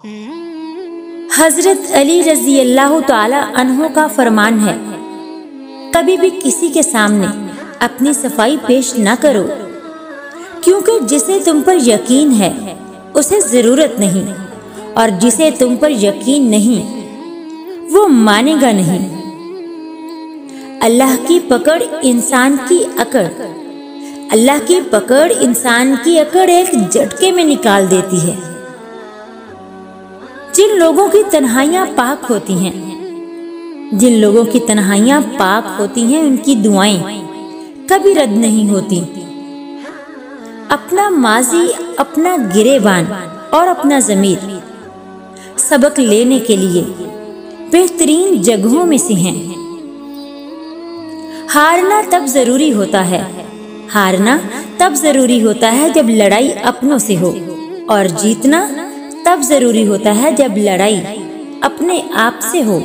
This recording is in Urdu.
حضرت علی رضی اللہ تعالی عنہ کا فرمان ہے، کبھی بھی کسی کے سامنے اپنی صفائی پیش نہ کرو، کیونکہ جسے تم پر یقین ہے اسے ضرورت نہیں، اور جسے تم پر یقین نہیں وہ مانے گا نہیں۔ اللہ کی پکڑ انسان کی اکڑ، اللہ کی پکڑ انسان کی اکڑ ایک جھٹکے میں نکال دیتی ہے۔ جن لوگوں کی تنہائیاں پاک ہوتی ہیں، جن لوگوں کی تنہائیاں پاک ہوتی ہیں، ان کی دعائیں کبھی رد نہیں ہوتی۔ اپنا ماضی، اپنا گریبان اور اپنا ضمیر سبق لینے کے لیے بہترین جگہوں میں سے ہیں۔ ہارنا تب ضروری ہوتا ہے، ہارنا تب ضروری ہوتا ہے جب لڑائی اپنوں سے ہو، اور جیتنا تب ضروری ہوتا ہے جب لڑائی اپنے آپ سے ہو۔